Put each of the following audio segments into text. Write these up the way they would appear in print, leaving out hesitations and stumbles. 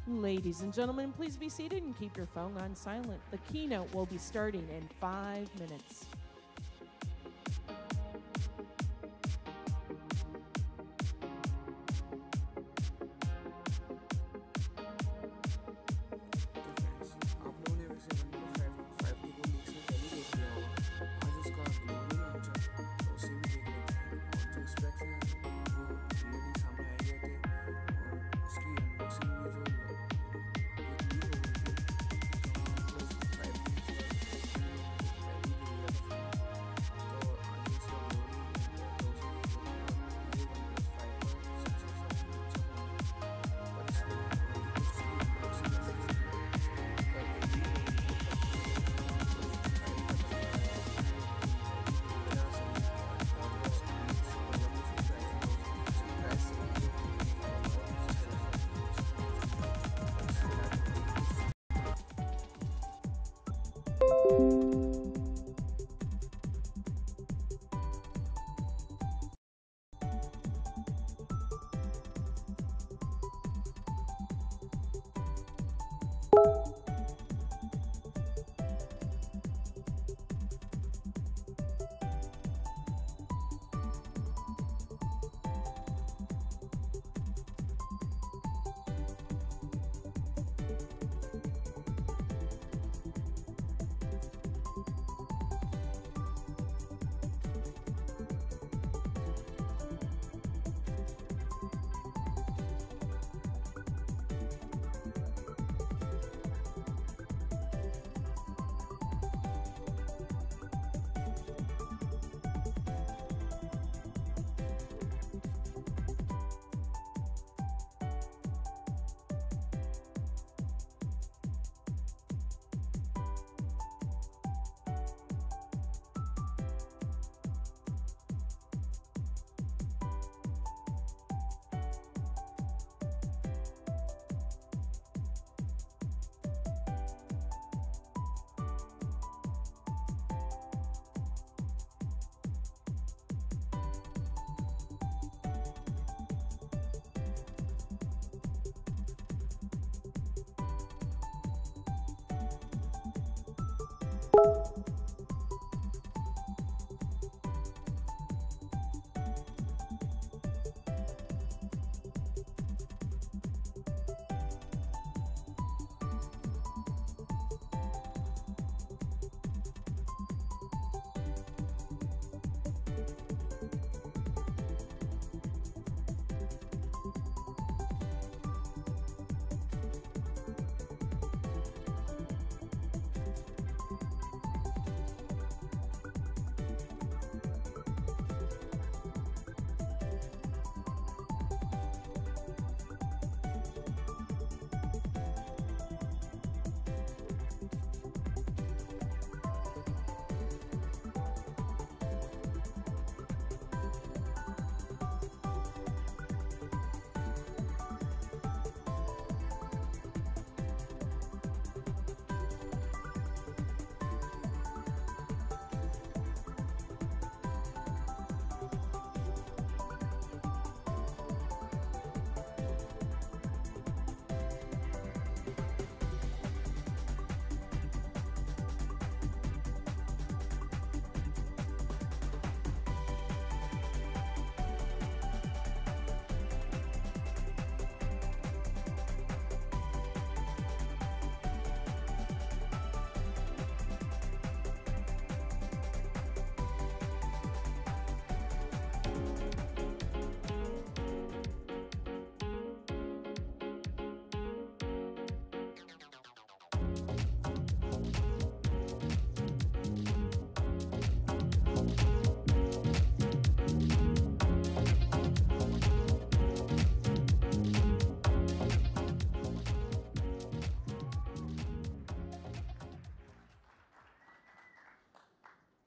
Ladies and gentlemen, please be seated and keep your phone on silent. The keynote will be starting in 5 minutes.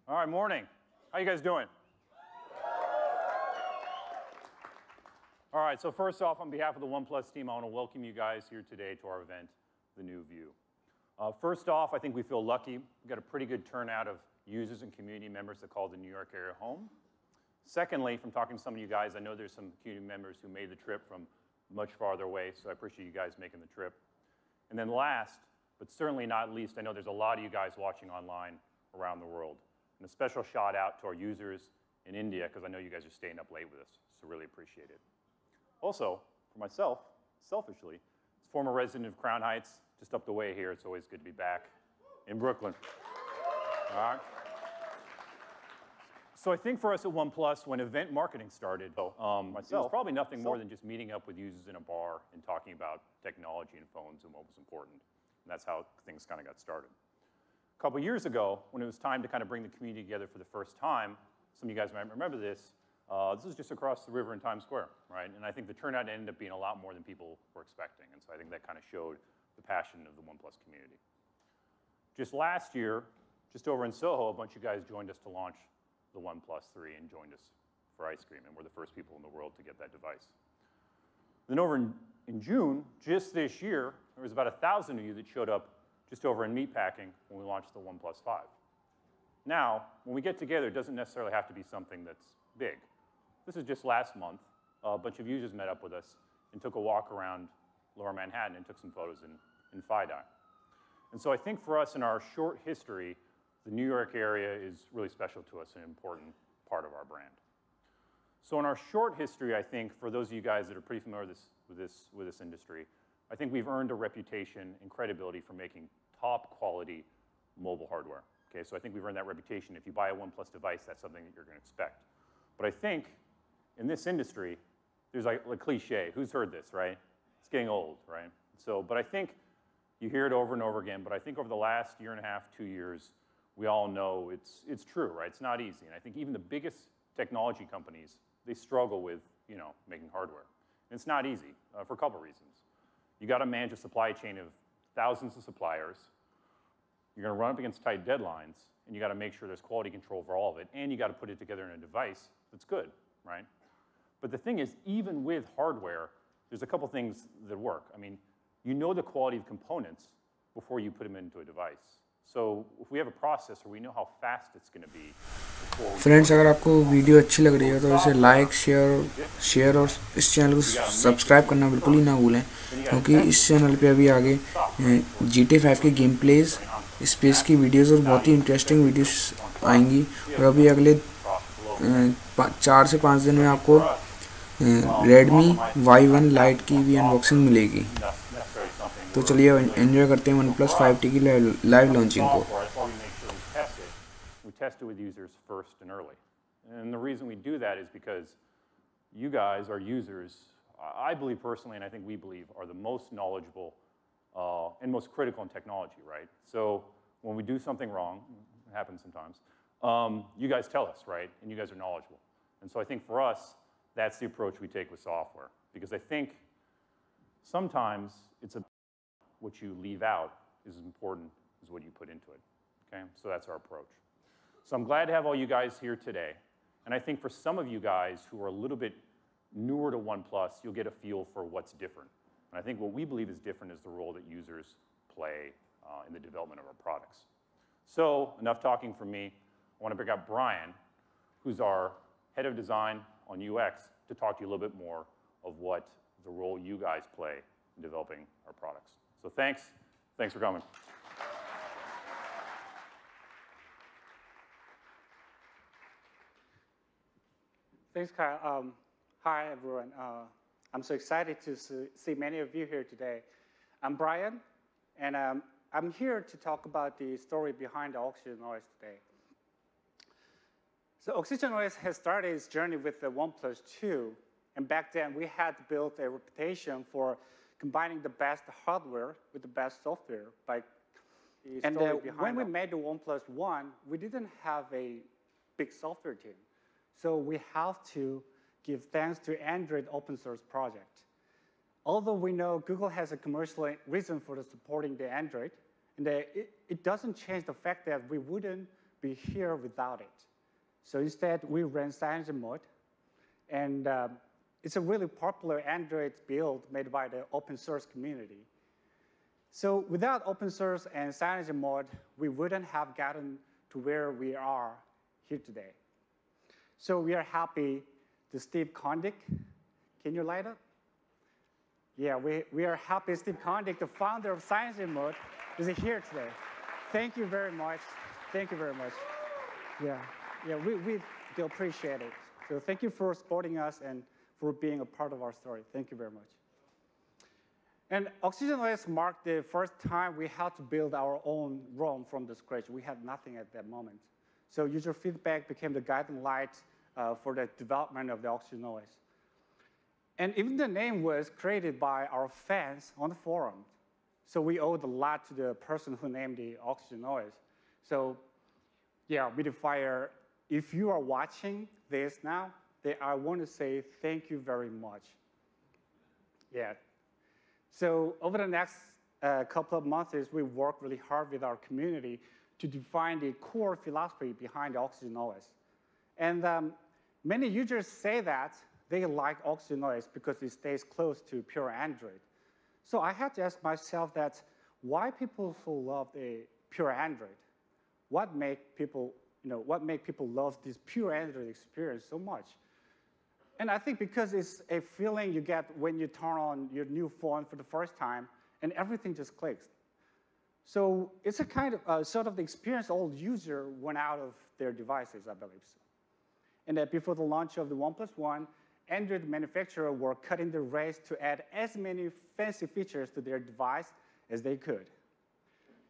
All right, morning. How you guys doing? All right, so first off, on behalf of the OnePlus team, I want to welcome you guys here today to our event, The New View. First off, I think we feel lucky. We've got a pretty good turnout of users and community members that call the New York area home. Secondly, from talking to some of you guys, I know there's some community members who made the trip from much farther away, so I appreciate you guys making the trip. And then last, but certainly not least, I know there's a lot of you guys watching online around the world. And a special shout out to our users in India, because I know you guys are staying up late with us, so really appreciate it. Also, for myself, selfishly, as former resident of Crown Heights, just up the way here, it's always good to be back in Brooklyn. All right. So I think for us at OnePlus, when event marketing started, it was probably nothing more than just meeting up with users in a bar and talking about technology and phones and what was important. And that's how things kind of got started. A couple years ago, when it was time to kind of bring the community together for the first time, some of you guys might remember this, this was just across the river in Times Square, right? And I think the turnout ended up being a lot more than people were expecting. And so I think that kind of showed the passion of the OnePlus community. Just last year, just over in Soho, a bunch of guys joined us to launch the OnePlus 3 and joined us for ice cream, and we're the first people in the world to get that device. Then over in June, just this year, there was about 1,000 of you that showed up just over in Meatpacking when we launched the OnePlus 5. Now, when we get together, it doesn't necessarily have to be something that's big. This is just last month. A bunch of users met up with us and took a walk around Lower Manhattan and took some photos in FiDi. And so I think for us in our short history, the New York area is really special to us, an important part of our brand. So in our short history, I think, for those of you guys that are pretty familiar with this industry, I think we've earned a reputation and credibility for making top quality mobile hardware. Okay, so I think we've earned that reputation. If you buy a OnePlus device, that's something that you're going to expect. But I think in this industry, there's like a cliche. Who's heard this, right? It's getting old, right? So, but I think you hear it over and over again, but I think over the last year and a half, 2 years, we all know it's true, right? It's not easy. And I think even the biggest technology companies, they struggle with, making hardware. And it's not easy for a couple reasons. You got to manage a supply chain of thousands of suppliers. You're going to run up against tight deadlines, and you got to make sure there's quality control for all of it, and you got to put it together in a device that's good, right? But the thing is, even with hardware, there's a couple things that work. I mean, you know the quality of components before you put them into a device. So if we have a processor, we know how fast it's going to be. Friends, अगर आपको video अच्छी लग रही है तो इसे like share और इस चैनल को सब्सक्राइब करना बिल्कुल ही ना भूलें, क्योंकि इस चैनल पे अभी आगे GTA 5 के गेम प्लेज, स्पेस की वीडियोस और बहुत ही इंटरेस्टिंग वीडियोस आएंगी। और अभी अगले 4 से 5 दिन में आपको Redmi Y1 Lite की भी अनबॉक्सिंग मिलेगी। तो चलिए एंजॉय करते हैं OnePlus 5T की लाइव लॉन्चिंग को। We test it with users first and early. And the reason we do that is because you guys, our users, I believe personally, and I think we believe, are the most knowledgeable and most critical in technology, right? So when we do something wrong, it happens sometimes, you guys tell us, right? And you guys are knowledgeable. And so I think for us, that's the approach we take with software. Because I think sometimes what you leave out is as important as what you put into it, okay? So that's our approach. So I'm glad to have all you guys here today. And I think for some of you guys who are a little bit newer to OnePlus, you'll get a feel for what's different. And I think what we believe is different is the role that users play in the development of our products. So enough talking from me. I want to bring out Brian, who's our head of design on UX, to talk to you a little bit more of what the role you guys play in developing our products. So thanks for coming. Thanks, Kyle. Hi, everyone. I'm so excited to see many of you here today. I'm Brian, and I'm here to talk about the story behind OxygenOS today. So OxygenOS has started its journey with the OnePlus 2, and back then we had built a reputation for combining the best hardware with the best software. When we made the OnePlus 1, we didn't have a big software team. So we have to give thanks to Android open source project. Although we know Google has a commercial reason for supporting the Android, and it doesn't change the fact that we wouldn't be here without it. So instead, we ran CyanogenMod, and it's a really popular Android build made by the open source community. So without open source and CyanogenMod, we wouldn't have gotten to where we are here today. So we are happy that Steve Kondik, can you light up? Yeah, we are happy Steve Condick, the founder of Science in Mode, is here today. Thank you very much. Thank you very much. Yeah, we do appreciate it. So thank you for supporting us and for being a part of our story. Thank you very much. And OxygenOS marked the first time we had to build our own ROM from the scratch. We had nothing at that moment. So user feedback became the guiding light for the development of the OxygenOS. And even the name was created by our fans on the forum. So we owed a lot to the person who named the OxygenOS. So yeah, Beautifier, if you are watching this now, I want to say thank you very much. Yeah. So over the next couple of months, we worked really hard with our community to define the core philosophy behind OxygenOS. And many users say that they like OxygenOS because it stays close to pure Android. So I had to ask myself that why people so love the pure Android? What make people love this pure Android experience so much? And I think because it's a feeling you get when you turn on your new phone for the first time and everything just clicks. So it's a kind of sort of the experience all users went out of their devices, I believe so. And before the launch of the OnePlus One, Android manufacturers were cutting the race to add as many fancy features to their device as they could.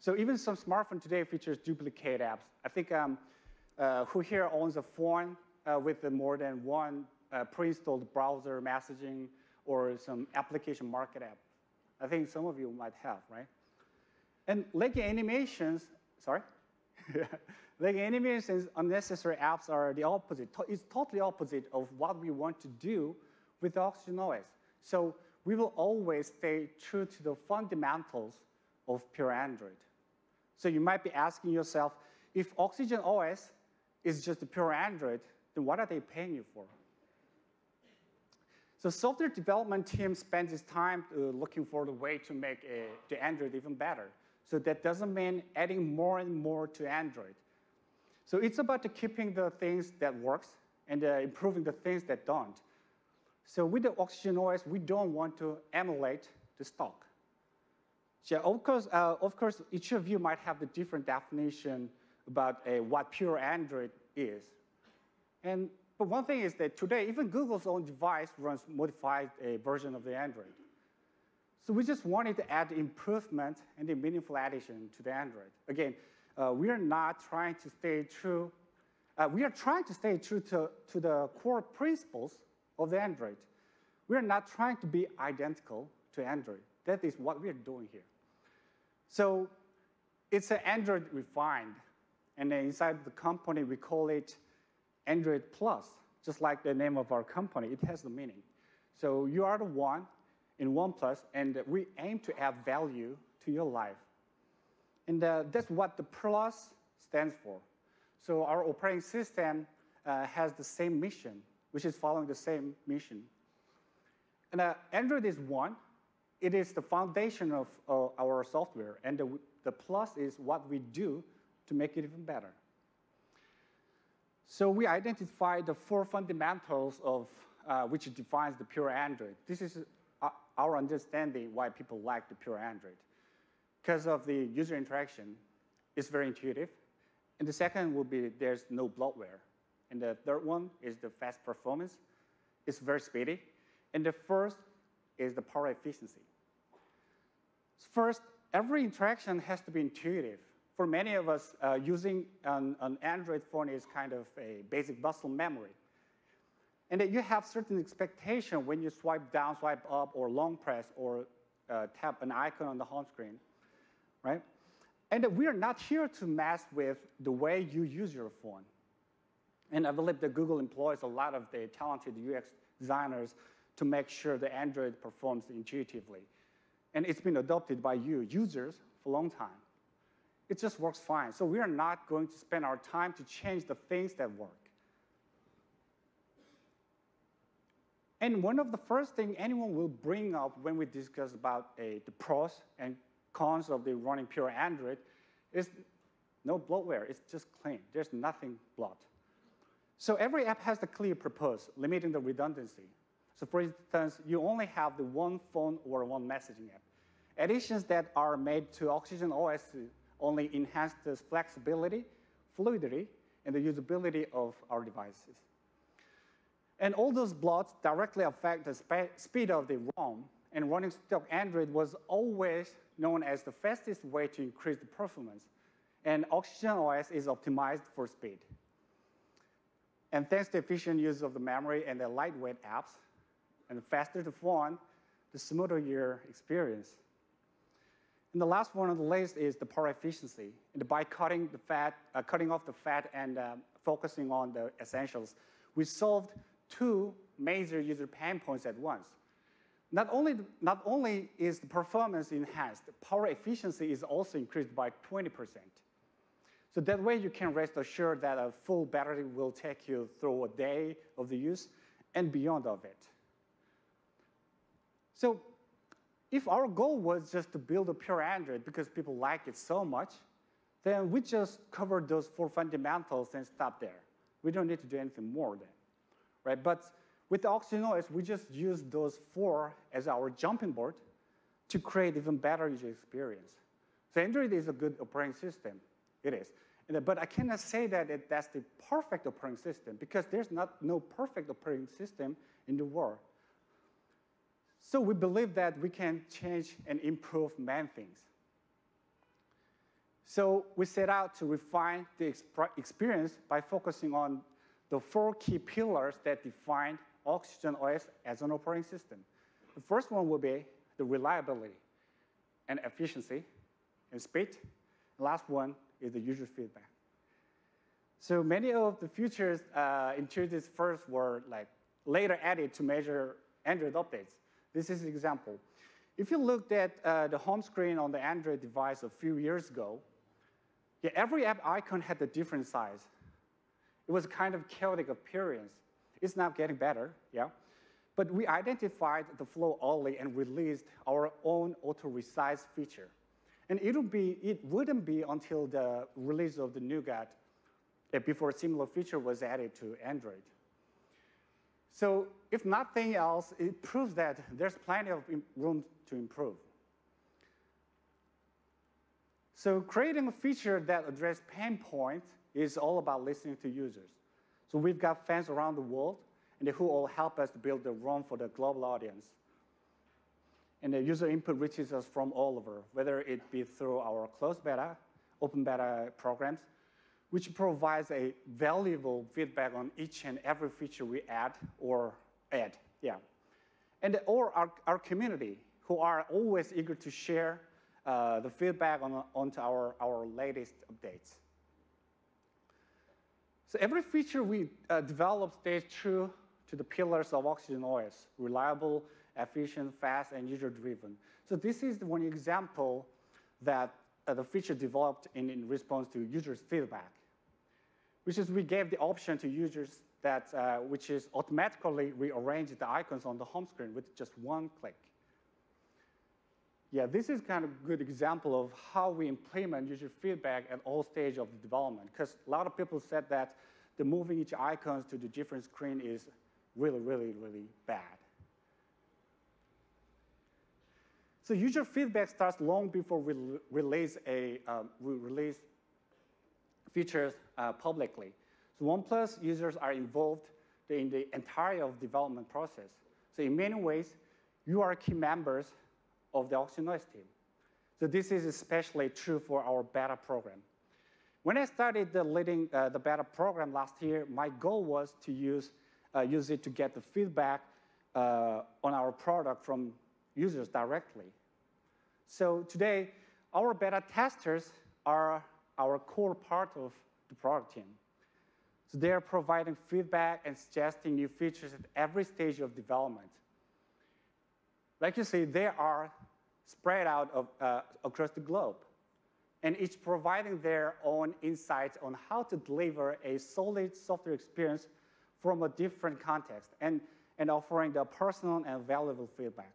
So even some smartphone today features duplicate apps. I think who here owns a phone with more than one pre-installed browser messaging or some application market app? I think some of you might have, right? And laggy animations, sorry? Laggy animations, unnecessary apps are the opposite. It's totally opposite of what we want to do with OxygenOS. So we will always stay true to the fundamentals of pure Android. So you might be asking yourself, if OxygenOS is just a pure Android, then what are they paying you for? So software development team spends its time looking for the way to make the Android even better. So that doesn't mean adding more and more to Android. So it's about keeping the things that works and improving the things that don't. So with the OxygenOS, we don't want to emulate the stock. So of course, each of you might have the different definition about what pure Android is. But one thing is that today, even Google's own device runs modified version of the Android. So we just wanted to add improvement and a meaningful addition to the Android. Again, we are not trying to stay true. We are trying to stay true to the core principles of the Android. We are not trying to be identical to Android. That is what we are doing here. So it's an Android refined. And then inside the company, we call it Android Plus, just like the name of our company. It has the meaning. So you are the one in OnePlus, and we aim to add value to your life. And that's what the Plus stands for. So our operating system has the same mission, which is following the same mission. And Android is one. It is the foundation of our software, and the Plus is what we do to make it even better. So we identified the 4 fundamentals of which defines the pure Android. This is our understanding why people like the pure Android. Because of the user interaction, it's very intuitive. And the second will be there's no bloatware. And the third one is the fast performance. It's very speedy. And the first is the power efficiency. First, every interaction has to be intuitive. For many of us, using an Android phone is kind of a basic muscle memory. And that you have certain expectation when you swipe down, swipe up, or long press, or tap an icon on the home screen, right? And we are not here to mess with the way you use your phone. And I believe that Google employs a lot of the talented UX designers to make sure the Android performs intuitively. And it's been adopted by you, users, for a long time. It just works fine. So we are not going to spend our time to change the things that work. And one of the first things anyone will bring up when we discuss about the pros and cons of the running pure Android is no bloatware. It's just clean. There's nothing bloat. So every app has the clear purpose, limiting the redundancy. So for instance, you only have the one phone or one messaging app. Additions that are made to Oxygen OS only enhance the flexibility, fluidity, and the usability of our devices. And all those blocks directly affect the speed of the ROM, and running stock Android was always known as the fastest way to increase the performance. And Oxygen OS is optimized for speed. And thanks to efficient use of the memory and the lightweight apps, and the faster the phone, the smoother your experience. And the last one on the list is the power efficiency. And by cutting off the fat and focusing on the essentials, we solved two major user pain points at once. Not only is the performance enhanced, power efficiency is also increased by 20%. So that way you can rest assured that a full battery will take you through a day of the use and beyond of it. So if our goal was just to build a pure Android because people like it so much, then we just covered those four fundamentals and stop there. We don't need to do anything more then, right? But with the Oxygen OS, we just use those four as our jumping board to create even better user experience. So Android is a good operating system. It is. But I cannot say that that's the perfect operating system because there's no perfect operating system in the world. So we believe that we can change and improve many things. So we set out to refine the experience by focusing on the four key pillars that define Oxygen OS as an operating system. The first one will be the reliability and efficiency and speed. The last one is the user feedback. So many of the features introduced first were later added to measure Android updates. This is an example. If you looked at the home screen on the Android device a few years ago, every app icon had a different size. It was a kind of chaotic appearance. It's now getting better, But we identified the flaw early and released our own auto-resize feature. And it wouldn't be until the release of the Nougat before a similar feature was added to Android. So if nothing else, it proves that there's plenty of room to improve. So creating a feature that addresses pain points is all about listening to users. So we've got fans around the world and who all help us to build the ROM for the global audience. And the user input reaches us from all over, whether it be through our closed beta, open beta programs, which provides a valuable feedback on each and every feature we add or add, or our community, who are always eager to share the feedback onto our latest updates. So every feature we develop stays true to the pillars of Oxygen OS: reliable, efficient, fast, and user-driven. So this is one example that the feature developed in response to users' feedback, which is we gave the option to users that which is automatically rearrange the icons on the home screen with just one click. This is kind of a good example of how we implement user feedback at all stages of the development, because a lot of people said that the moving each icons to the different screen is really, really, really bad. So user feedback starts long before we release features publicly. So OnePlus users are involved in the entire development process. So in many ways, you are key members of the Oxygen OS team. So this is especially true for our beta program. When I started leading the beta program last year, my goal was to use it to get the feedback on our product from users directly. So today, our beta testers are our core part of the product team. So they are providing feedback and suggesting new features at every stage of development. Like you see, they are spread out across the globe, and each providing their own insights on how to deliver a solid software experience from a different context, and offering the personal and valuable feedback.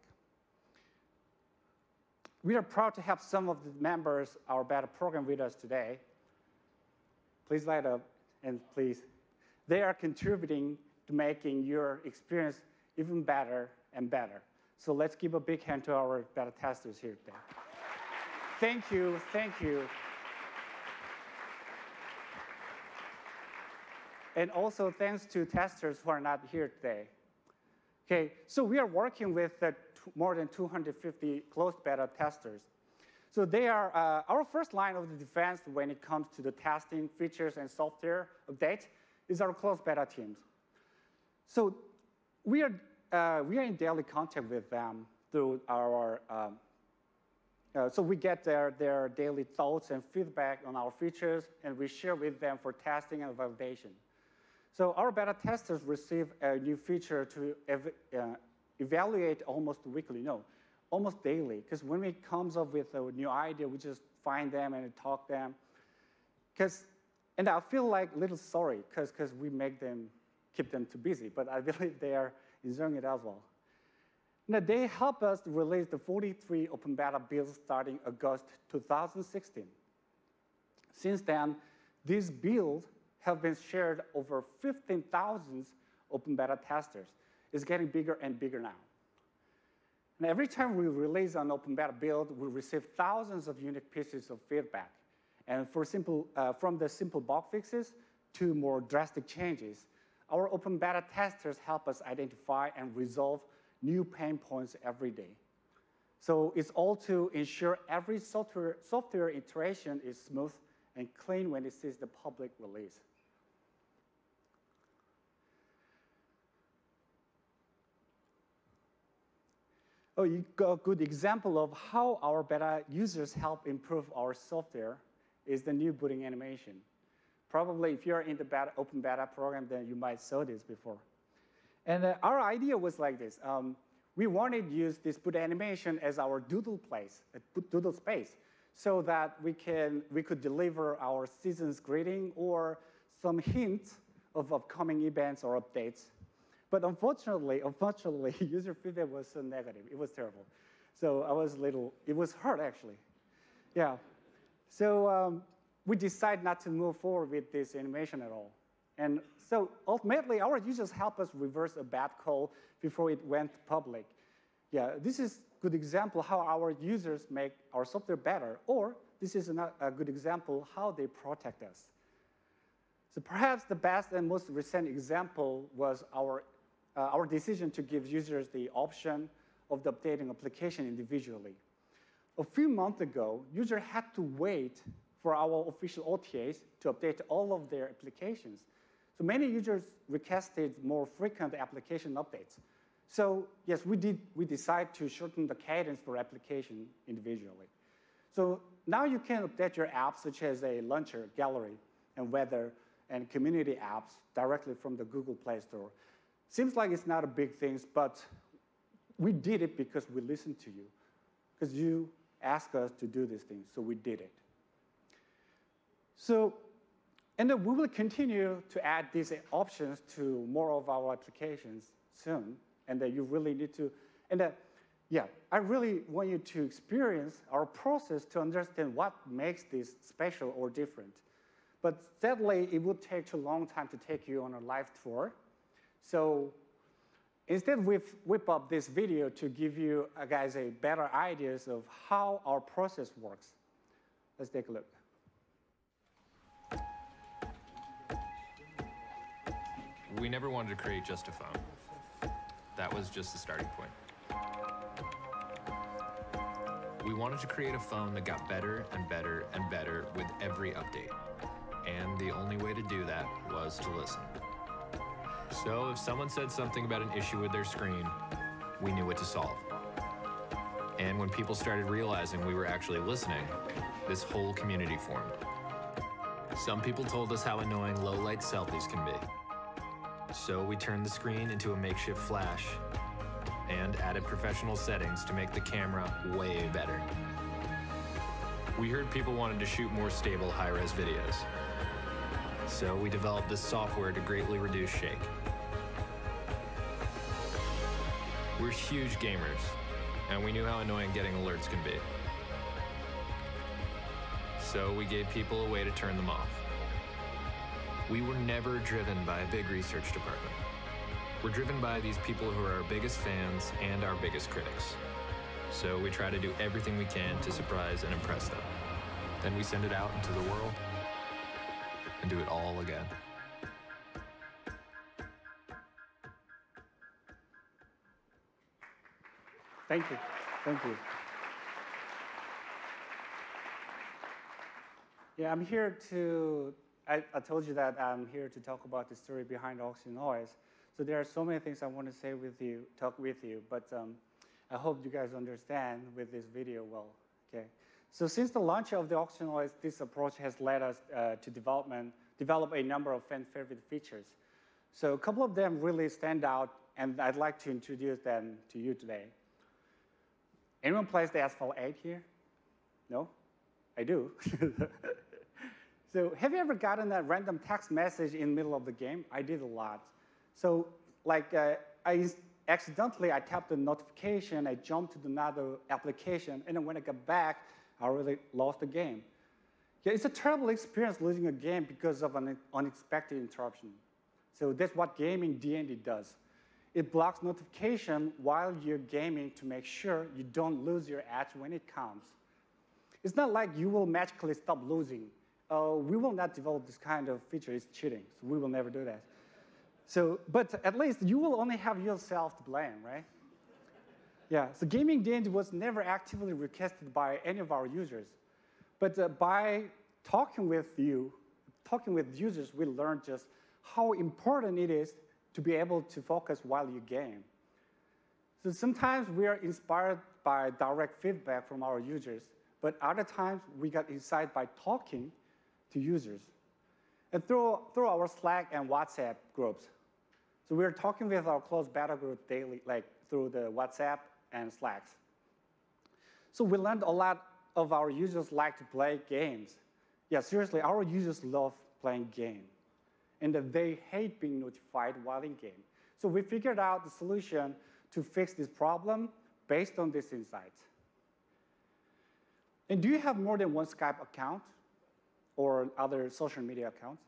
We are proud to have some of the members of our beta program with us today. Please light up, and please. They are contributing to making your experience even better and better. So let's give a big hand to our beta testers here today. Thank you, thank you. And also thanks to testers who are not here today. Okay, so we are working with more than 250 closed beta testers. So they are our first line of the defense when it comes to the testing features and software updates is our closed beta teams. So we are in daily contact with them through our, so we get their daily thoughts and feedback on our features, and we share with them for testing and validation. So our beta testers receive a new feature to evaluate almost weekly, no, almost daily, because when we comes up with a new idea, we just find them and talk them. And I feel like a little sorry, because we make them, keep them too busy, but I believe they are enjoying it as well. Now, they help us release the 43 open beta builds starting August 2016. Since then, these builds have been shared over 15,000 open beta testers. It's getting bigger and bigger now. And every time we release an open beta build, we receive thousands of unique pieces of feedback. And from the simple bug fixes to more drastic changes, our open beta testers help us identify and resolve new pain points every day. So it's all to ensure every software iteration is smooth and clean when it sees the public release. Oh, you got a good example of how our beta users help improve our software is the new booting animation. Probably if you're in the open beta program, then you might saw this before. And our idea was like this. We wanted to use this boot animation as our doodle space, so that we could deliver our season's greeting or some hints of upcoming events or updates. But unfortunately, user feedback was so negative. It was terrible. So it was hurt actually. Yeah. So we decided not to move forward with this animation at all. And so ultimately, our users help us reverse a bad code before it went public. Yeah, this is a good example how our users make our software better, or this is a good example how they protect us. So perhaps the best and most recent example was our decision to give users the option of the updating application individually. A few months ago, users had to wait for our official OTAs to update all of their applications. So many users requested more frequent application updates. So yes, we decided to shorten the cadence for application individually. So now you can update your apps such as a launcher, gallery, and weather, and community apps directly from the Google Play Store. Seems like it's not a big thing, but we did it because we listened to you, because you asked us to do these things, so we did it. So, and then we will continue to add these options to more of our applications soon, and that you really need to, and yeah, I really want you to experience our process to understand what makes this special or different. But sadly, it would take too long time to take you on a live tour. So instead, we've whipped up this video to give you guys a better ideas of how our process works. Let's take a look. We never wanted to create just a phone. That was just the starting point. We wanted to create a phone that got better and better and better with every update. And the only way to do that was to listen. So if someone said something about an issue with their screen, we knew what to solve. And when people started realizing we were actually listening, this whole community formed. Some people told us how annoying low-light selfies can be. So we turned the screen into a makeshift flash and added professional settings to make the camera way better. We heard people wanted to shoot more stable high-res videos. So we developed this software to greatly reduce shake. We're huge gamers, and we knew how annoying getting alerts can be. So we gave people a way to turn them off. We were never driven by a big research department. We're driven by these people who are our biggest fans and our biggest critics. So we try to do everything we can to surprise and impress them. Then we send it out into the world and do it all again. Thank you. Thank you. Yeah, I'm here to, I told you that I'm here to talk about the story behind Oxygen OS. So there are so many things I want to say with you, talk with you, but I hope you guys understand with this video well, okay? So since the launch of the Oxygen OS, this approach has led us to develop a number of fan favorite features. So a couple of them really stand out, and I'd like to introduce them to you today. Anyone plays the Asphalt 8 here? No? I do. So have you ever gotten a random text message in the middle of the game? I did a lot. So like I tapped the notification, I jumped to another application, and then when I got back, I really lost the game. Yeah, it's a terrible experience losing a game because of an unexpected interruption. So that's what gaming D&D does. It blocks notification while you're gaming to make sure you don't lose your edge when it comes. It's not like you will magically stop losing. We will not develop this kind of feature. It's cheating, so we will never do that. So, but at least you will only have yourself to blame, right? Yeah, so gaming D&D was never actively requested by any of our users. But by talking with users, we learned just how important it is to be able to focus while you game. So sometimes we are inspired by direct feedback from our users, but other times we got insight by talking to users. And through our Slack and WhatsApp groups. So we're talking with our close beta group daily, like through the WhatsApp and Slacks. So we learned a lot of our users like to play games. Yeah, seriously, our users love playing games. And that they hate being notified while in game. So we figured out the solution to fix this problem based on these insights. And do you have more than one Skype account or other social media accounts?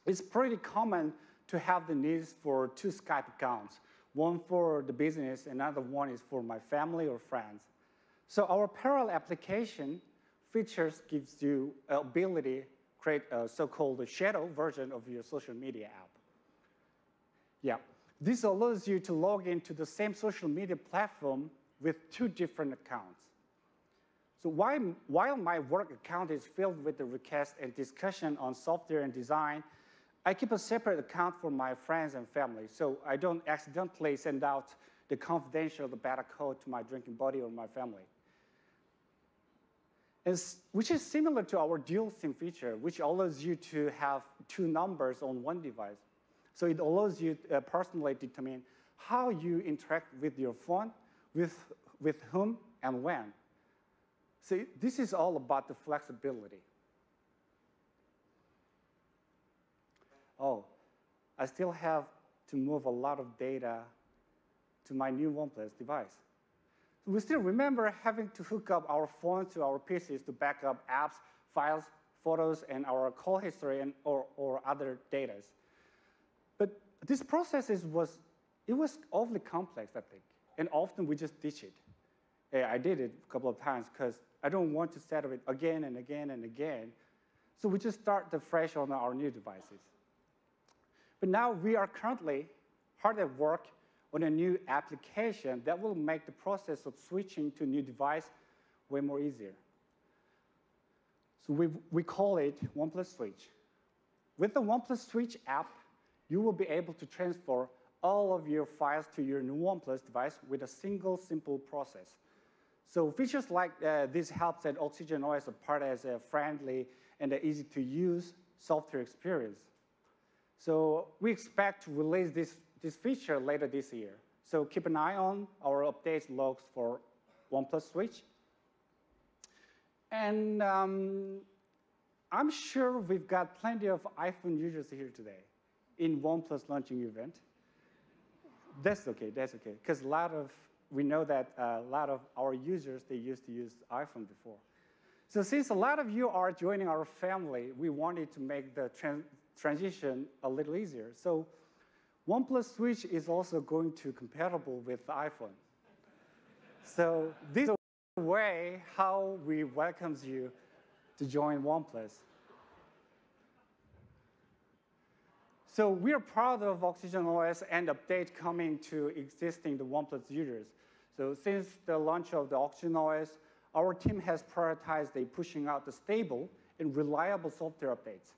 It's pretty common to have the needs for 2 Skype accounts, one for the business, another one is for my family or friends. So our parallel application features gives you ability create a so-called shadow version of your social media app. Yeah, this allows you to log into the same social media platform with 2 different accounts. So while my work account is filled with the requests and discussion on software and design, I keep a separate account for my friends and family, so I don't accidentally send out the confidential beta code to my drinking buddy or my family. Which is similar to our dual SIM feature, which allows you to have 2 numbers on one device. So it allows you to personally determine how you interact with your phone, with whom, and when. So this is all about the flexibility. Oh, I still have to move a lot of data to my new OnePlus device. We still remember having to hook up our phones to our PCs to back up apps, files, photos, and our call history or other data. But this process was awfully complex, I think, and often we just ditch it. I did it a couple of times because I don't want to set up it again and again and again. So we just start fresh on our new devices. But now we are currently hard at work on a new application that will make the process of switching to a new device way more easier. So we call it OnePlus Switch. With the OnePlus Switch app, you will be able to transfer all of your files to your new OnePlus device with a single simple process. So features like this help set Oxygen OS apart as a friendly and easy to use software experience. So we expect to release this feature later this year. So keep an eye on our updates logs for OnePlus Switch. And I'm sure we've got plenty of iPhone users here today in OnePlus launching event. That's okay, because we know that a lot of our users, they used to use iPhone before. So since a lot of you are joining our family, we wanted to make the transition a little easier. So OnePlus Switch is also going to compatible with the iPhone. So this is the way how we welcome you to join OnePlus. So we are proud of Oxygen OS and update coming to existing the OnePlus users. So since the launch of the Oxygen OS, our team has prioritized pushing out the stable and reliable software updates.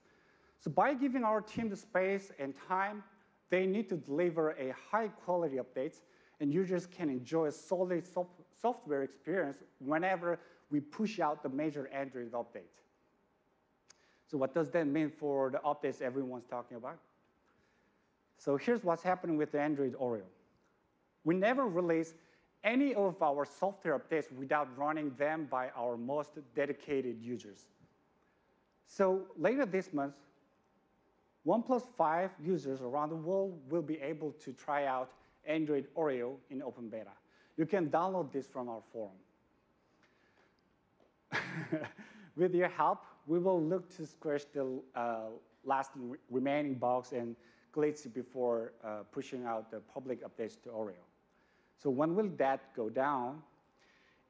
So by giving our team the space and time, they need to deliver a high-quality updates, and users can enjoy a solid software experience whenever we push out the major Android update. So what does that mean for the updates everyone's talking about? So here's what's happening with the Android Oreo. We never release any of our software updates without running them by our most dedicated users. So later this month, OnePlus 5 users around the world will be able to try out Android Oreo in open beta. You can download this from our forum. With your help, we will look to squash the last remaining bugs and glitch before pushing out the public updates to Oreo. So when will that go down?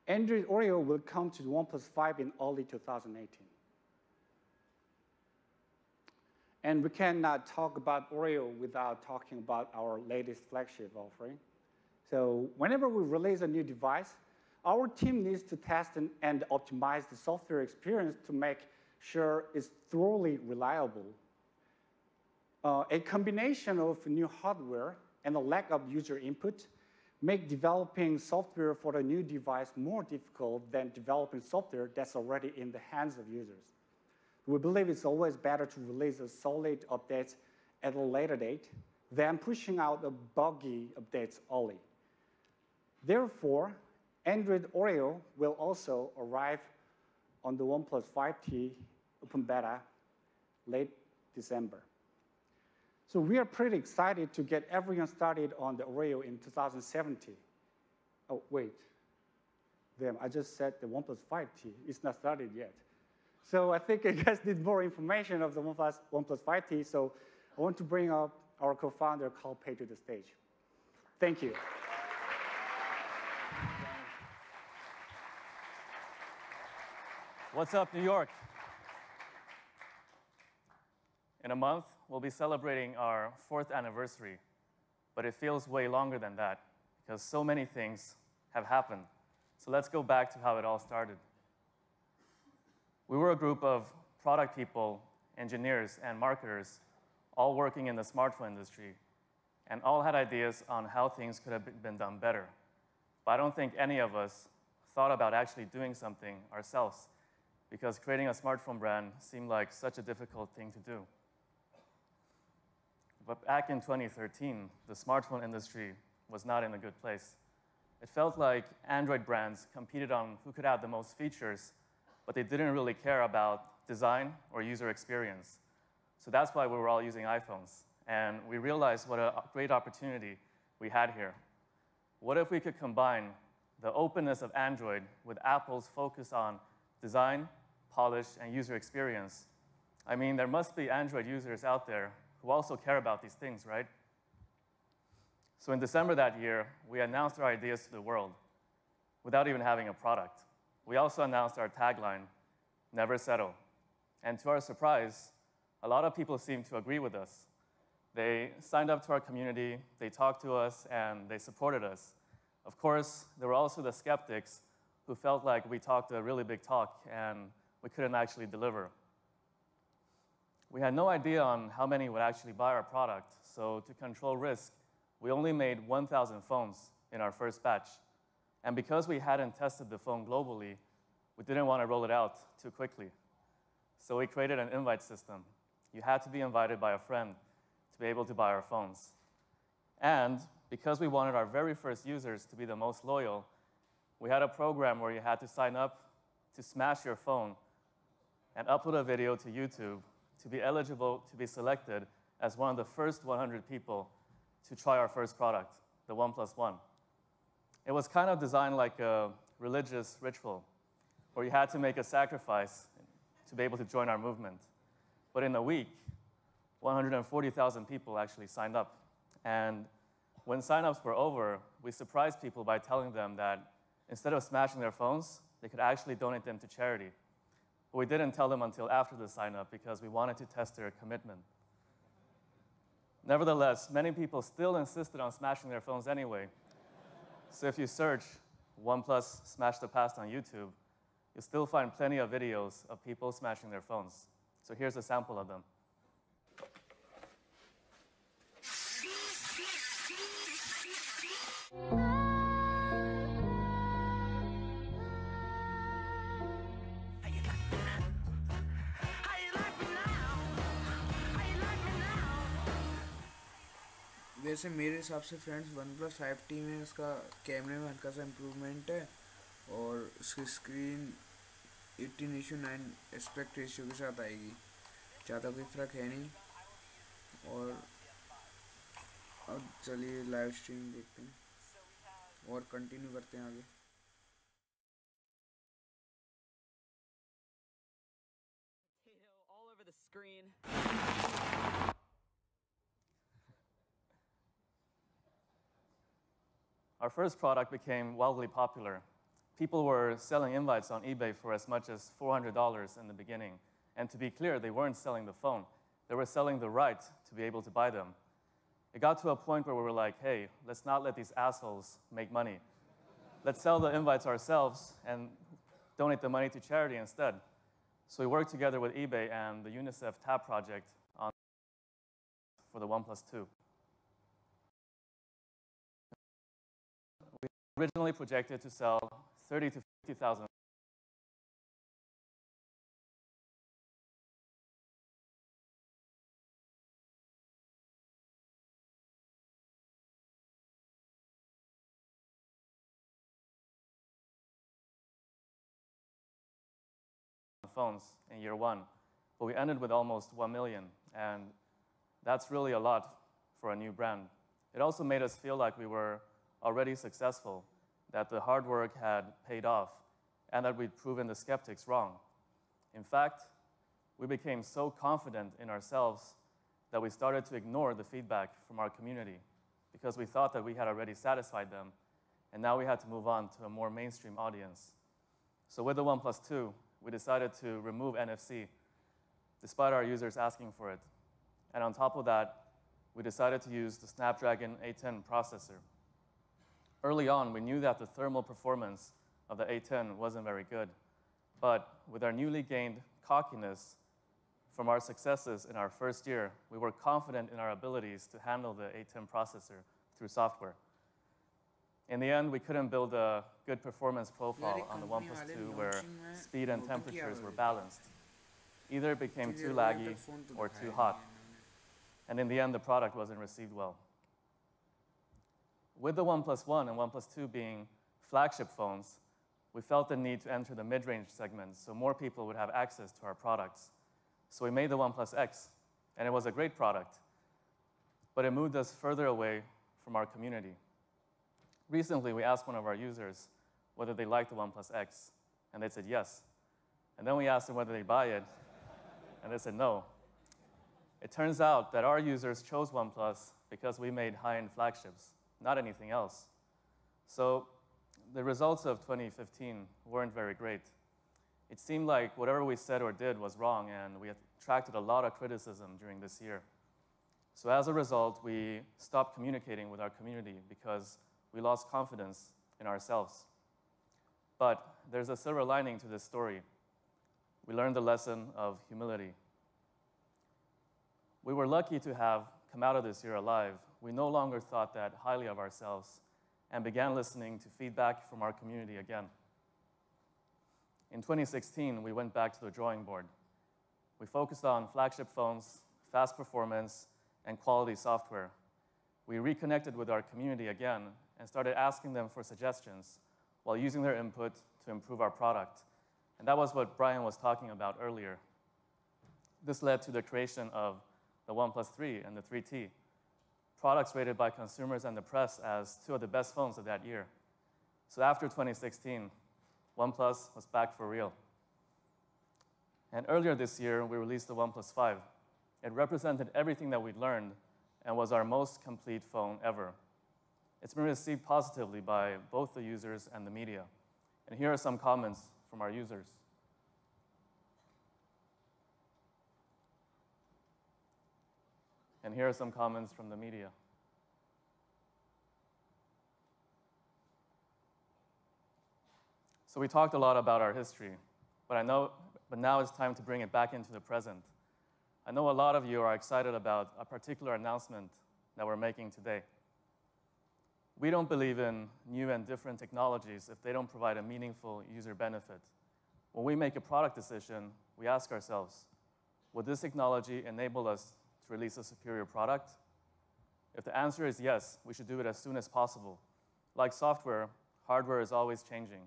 Android Oreo will come to OnePlus 5 in early 2018. And we cannot talk about Oreo without talking about our latest flagship offering. So whenever we release a new device, our team needs to test and optimize the software experience to make sure it's thoroughly reliable. A combination of new hardware and a lack of user input make developing software for a new device more difficult than developing software that's already in the hands of users. We believe it's always better to release a solid update at a later date than pushing out the buggy updates early. Therefore, Android Oreo will also arrive on the OnePlus 5T open beta late December. So we are pretty excited to get everyone started on the Oreo in 2017. Oh, wait. Damn, I just said the OnePlus 5T. It's not started yet. So I think you guys need more information of the OnePlus 5T, so I want to bring up our co-founder, Carl Pei, to the stage. Thank you. What's up, New York? In a month, we'll be celebrating our 4th anniversary, but it feels way longer than that because so many things have happened. So let's go back to how it all started. We were a group of product people, engineers, and marketers all working in the smartphone industry, and all had ideas on how things could have been done better. But I don't think any of us thought about actually doing something ourselves because creating a smartphone brand seemed like such a difficult thing to do. But back in 2013, the smartphone industry was not in a good place. It felt like Android brands competed on who could have the most features, but they didn't really care about design or user experience. So that's why we were all using iPhones. And we realized what a great opportunity we had here. What if we could combine the openness of Android with Apple's focus on design, polish, and user experience? I mean, there must be Android users out there who also care about these things, right? So in December that year, we announced our ideas to the world without even having a product. We also announced our tagline, "Never Settle." And to our surprise, a lot of people seemed to agree with us. They signed up to our community, they talked to us, and they supported us. Of course, there were also the skeptics who felt like we talked a really big talk and we couldn't actually deliver. We had no idea on how many would actually buy our product, so to control risk, we only made 1,000 phones in our first batch. And because we hadn't tested the phone globally, we didn't want to roll it out too quickly. So we created an invite system. You had to be invited by a friend to be able to buy our phones. And because we wanted our very first users to be the most loyal, we had a program where you had to sign up to smash your phone and upload a video to YouTube to be eligible to be selected as one of the first 100 people to try our first product, the OnePlus One. It was kind of designed like a religious ritual, where you had to make a sacrifice to be able to join our movement. But in a week, 140,000 people actually signed up, And when signups were over, we surprised people by telling them that instead of smashing their phones, they could actually donate them to charity. But we didn't tell them until after the sign-up because we wanted to test their commitment. Nevertheless, many people still insisted on smashing their phones anyway. So if you search OnePlus Smash the Past on YouTube, you'll still find plenty of videos of people smashing their phones. So here's a sample of them. वैसे मेरे हिसाब से friends OnePlus 5T में इसका कैमरे में हल्का सा इम्प्रूवमेंट है और उसकी स्क्रीन 18:9 एस्पेक्ट रेशियो के साथ आएगी, ज़्यादा कोई फ़र्क है नहीं। और अब चलिए लाइव स्ट्रीम देखते हैं और कंटिन्यू करते हैं आगे। All over the screen. Our first product became wildly popular. People were selling invites on eBay for as much as $400 in the beginning. And to be clear, they weren't selling the phone. They were selling the right to be able to buy them. It got to a point where we were like, hey, let's not let these assholes make money. Let's sell the invites ourselves and donate the money to charity instead. So we worked together with eBay and the UNICEF Tab project on for the OnePlus 2. We originally projected to sell 30 to 50,000 phones in year one, but we ended with almost 1 million, and that's really a lot for a new brand. It also made us feel like we were already successful, that the hard work had paid off, and that we'd proven the skeptics wrong. In fact, we became so confident in ourselves that we started to ignore the feedback from our community because we thought that we had already satisfied them, and now we had to move on to a more mainstream audience. So with the OnePlus 2, we decided to remove NFC, despite our users asking for it. And on top of that, we decided to use the Snapdragon 810 processor. Early on, we knew that the thermal performance of the 810 wasn't very good. But with our newly gained cockiness from our successes in our first year, we were confident in our abilities to handle the 810 processor through software. In the end, we couldn't build a good performance profile on the OnePlus 2 where speed and temperatures were balanced. Either it became too laggy or too hot. And in the end, the product wasn't received well. With the OnePlus 1 and OnePlus 2 being flagship phones, we felt the need to enter the mid-range segment so more people would have access to our products. So we made the OnePlus X, and it was a great product, but it moved us further away from our community. Recently, we asked one of our users whether they liked the OnePlus X, and they said yes. And then we asked them whether they buy it, and they said no. It turns out that our users chose OnePlus because we made high-end flagships, not anything else. So the results of 2015 weren't very great. It seemed like whatever we said or did was wrong, and we attracted a lot of criticism during this year. So as a result, we stopped communicating with our community because we lost confidence in ourselves. But there's a silver lining to this story. We learned the lesson of humility. We were lucky to have come out of this year alive. We no longer thought that highly of ourselves and began listening to feedback from our community again. In 2016, we went back to the drawing board. We focused on flagship phones, fast performance, and quality software. We reconnected with our community again and started asking them for suggestions while using their input to improve our product. And that was what Brian was talking about earlier. This led to the creation of the OnePlus 3 and the 3T, products rated by consumers and the press as two of the best phones of that year. So after 2016, OnePlus was back for real. And earlier this year, we released the OnePlus 5. It represented everything that we'd learned and was our most complete phone ever. It's been received positively by both the users and the media. And here are some comments from our users. And here are some comments from the media. So we talked a lot about our history, but now it's time to bring it back into the present. I know a lot of you are excited about a particular announcement that we're making today. We don't believe in new and different technologies if they don't provide a meaningful user benefit. When we make a product decision, we ask ourselves, would this technology enable us to release a superior product? If the answer is yes, we should do it as soon as possible. Like software, hardware is always changing.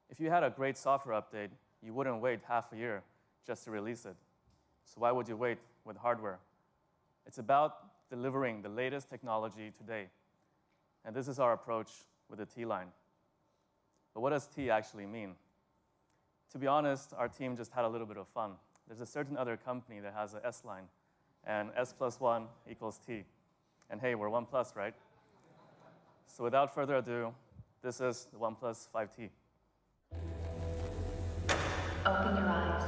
If you had a great software update, you wouldn't wait half a year just to release it. So why would you wait with hardware? It's about delivering the latest technology today. And this is our approach with the T line. But what does T actually mean? To be honest, our team just had a little bit of fun. There's a certain other company that has an S line, and S plus 1 equals T. And hey, we're OnePlus, right? So without further ado, this is the OnePlus 5T. Open your eyes.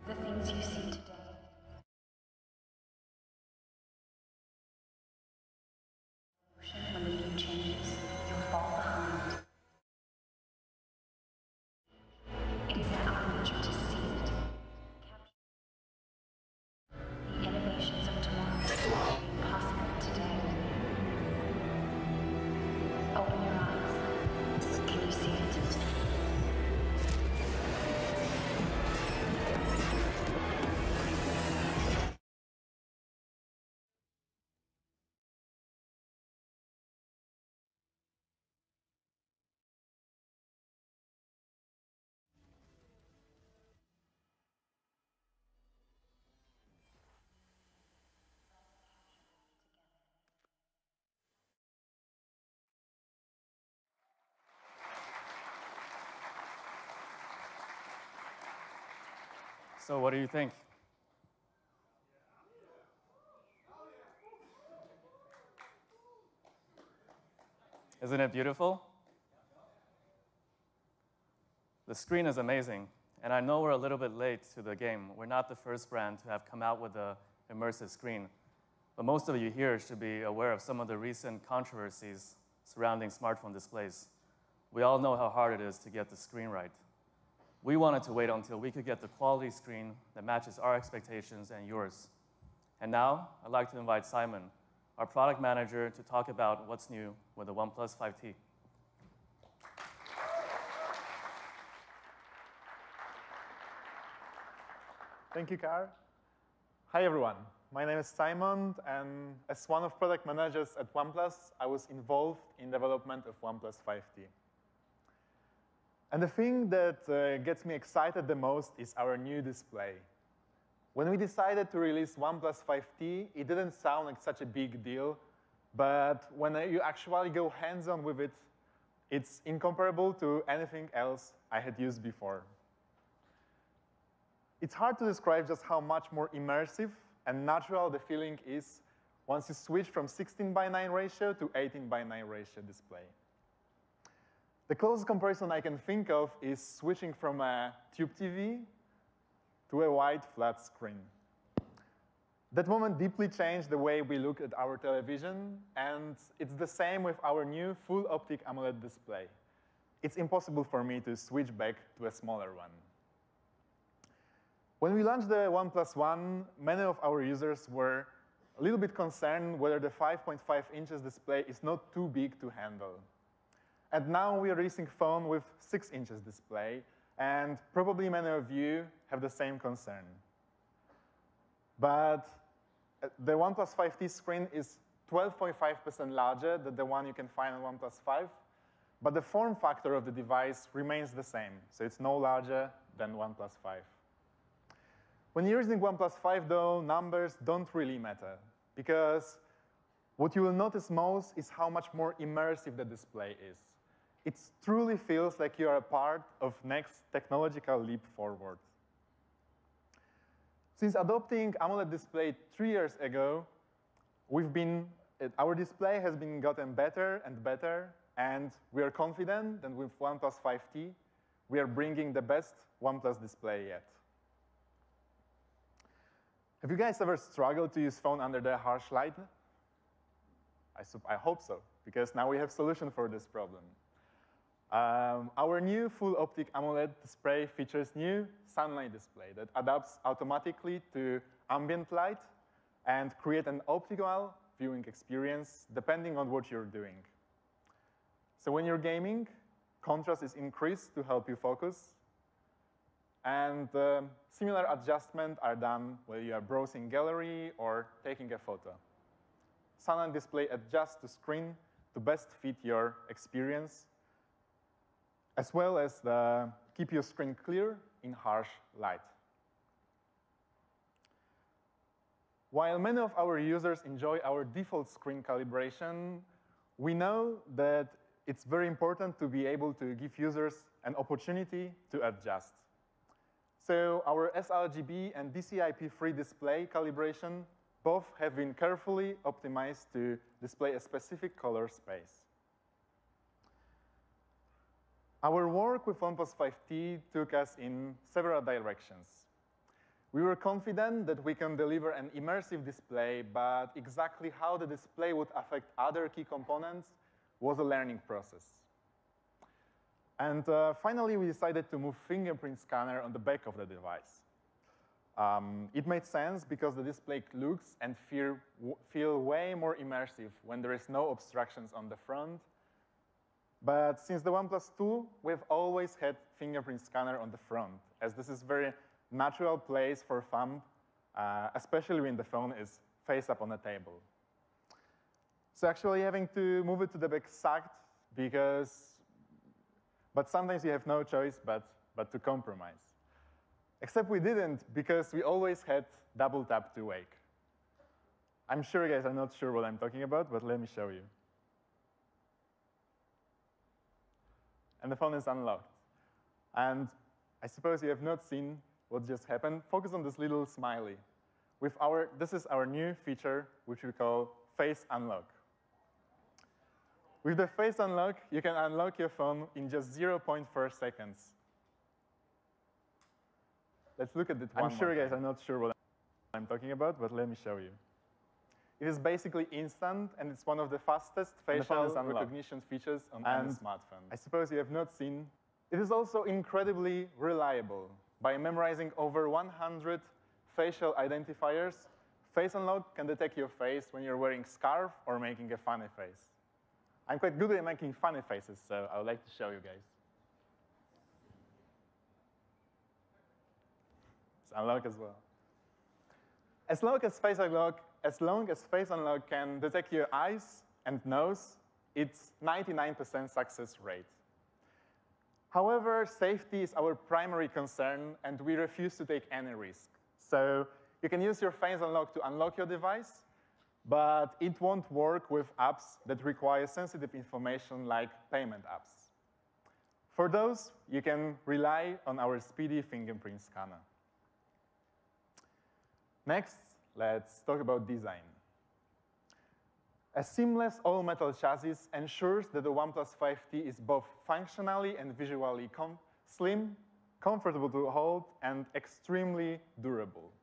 The things you see today. When the view changes, you'll fall behind. It is in our nature to see it. Capture the innovations of tomorrow being possible today. Open your eyes. Can you see it? So what do you think? Isn't it beautiful? The screen is amazing, and I know we're a little bit late to the game. We're not the first brand to have come out with an immersive screen, but most of you here should be aware of some of the recent controversies surrounding smartphone displays. We all know how hard it is to get the screen right. We wanted to wait until we could get the quality screen that matches our expectations and yours. And now, I'd like to invite Simon, our product manager, to talk about what's new with the OnePlus 5T. Thank you, Kar. Hi, everyone. My name is Simon, and as one of product managers at OnePlus, I was involved in development of OnePlus 5T. And the thing that gets me excited the most is our new display. When we decided to release OnePlus 5T, it didn't sound like such a big deal, but when you actually go hands-on with it, it's incomparable to anything else I had used before. It's hard to describe just how much more immersive and natural the feeling is once you switch from 16:9 ratio to 18:9 ratio display. The closest comparison I can think of is switching from a tube TV to a wide, flat screen. That moment deeply changed the way we look at our television, and it's the same with our new full optic AMOLED display. It's impossible for me to switch back to a smaller one. When we launched the OnePlus One, many of our users were a little bit concerned whether the 5.5 inches display is not too big to handle. And now we are releasing a phone with 6 inches display, and probably many of you have the same concern. But the OnePlus 5T screen is 12.5% larger than the one you can find on OnePlus 5, but the form factor of the device remains the same, so it's no larger than OnePlus 5. When you're using OnePlus 5, though, numbers don't really matter, because what you will notice most is how much more immersive the display is. It truly feels like you are a part of next technological leap forward. Since adopting AMOLED display 3 years ago, our display has been gotten better and better, and we are confident that with OnePlus 5T, we are bringing the best OnePlus display yet. Have you guys ever struggled to use phone under the harsh light? I hope so, because now we have solution for this problem. Our new full optic AMOLED display features new sunlight display that adapts automatically to ambient light and create an optimal viewing experience depending on what you're doing. So when you're gaming, contrast is increased to help you focus, and similar adjustments are done when you are browsing gallery or taking a photo. Sunlight display adjusts the screen to best fit your experience, as well as keep your screen clear in harsh light. While many of our users enjoy our default screen calibration, we know that it's very important to be able to give users an opportunity to adjust. So our sRGB and DCI-P3 display calibration both have been carefully optimized to display a specific color space. Our work with OnePlus 5T took us in several directions. We were confident that we can deliver an immersive display, but exactly how the display would affect other key components was a learning process. And finally, we decided to move fingerprint scanner on the back of the device. It made sense because the display looks and feel way more immersive when there is no obstructions on the front. But since the OnePlus 2, we've always had fingerprint scanner on the front, as this is very natural place for thumb, especially when the phone is face up on a table. So actually having to move it to the back sucked, but sometimes you have no choice but to compromise. Except we didn't, because we always had double tap to wake. I'm sure you guys are not sure what I'm talking about, but let me show you. And the phone is unlocked. And I suppose you have not seen what just happened. Focus on this little smiley. This is our new feature, which we call Face Unlock. With the Face Unlock, you can unlock your phone in just 0.4 seconds. Let's look at it one more time. I'm sure you guys are not sure what I'm talking about, but let me show you. It is basically instant, and it's one of the fastest facial recognition features on any smartphone. I suppose you have not seen. It is also incredibly reliable. By memorizing over 100 facial identifiers, Face Unlock can detect your face when you're wearing a scarf or making a funny face. I'm quite good at making funny faces, so I would like to show you guys. It's unlock as well. As long as Face Unlock can detect your eyes and nose, it's 99% success rate. However, safety is our primary concern, and we refuse to take any risk. So you can use your Face Unlock to unlock your device, but it won't work with apps that require sensitive information like payment apps. For those, you can rely on our speedy fingerprint scanner. Next, let's talk about design. A seamless all-metal chassis ensures that the OnePlus 5T is both functionally and visually slim, comfortable to hold, and extremely durable.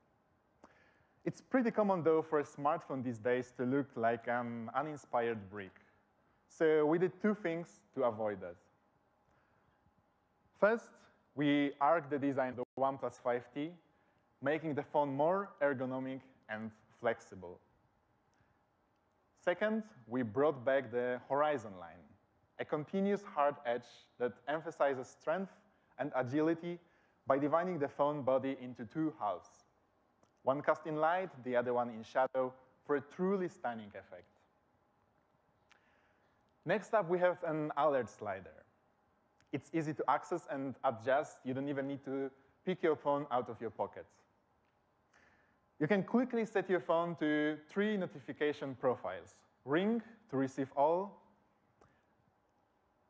It's pretty common, though, for a smartphone these days to look like an uninspired brick. So we did two things to avoid that. First, we arced the design of the OnePlus 5T, making the phone more ergonomic and flexible. Second, we brought back the horizon line, a continuous hard edge that emphasizes strength and agility by dividing the phone body into two halves. One cast in light, the other one in shadow, for a truly stunning effect. Next up, we have an alert slider. It's easy to access and adjust. You don't even need to pick your phone out of your pocket. You can quickly set your phone to 3 notification profiles: Ring to receive all,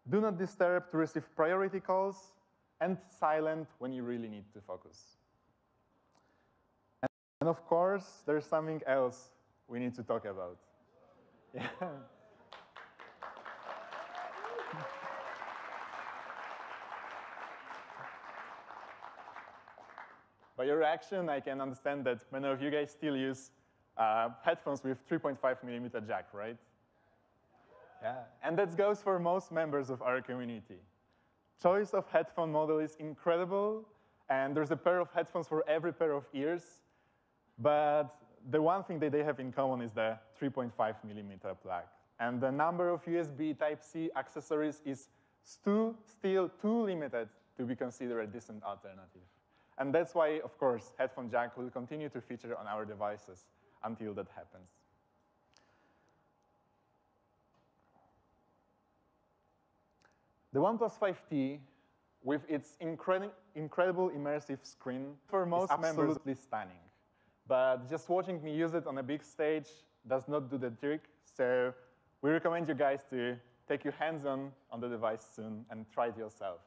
Do Not Disturb to receive priority calls, and Silent when you really need to focus. And of course, there's something else we need to talk about. Yeah. By your reaction, I can understand that many of you guys still use headphones with 3.5mm jack, right? Yeah, and that goes for most members of our community. Choice of headphone model is incredible, and there's a pair of headphones for every pair of ears, but the one thing that they have in common is the 3.5mm plug. And the number of USB Type-C accessories is still too limited to be considered a decent alternative. And that's why, of course, headphone jack will continue to feature on our devices until that happens. The OnePlus 5T, with its incredible immersive screen, for most members, is absolutely stunning. But just watching me use it on a big stage does not do the trick, so we recommend you guys to take your hands-on the device soon and try it yourself.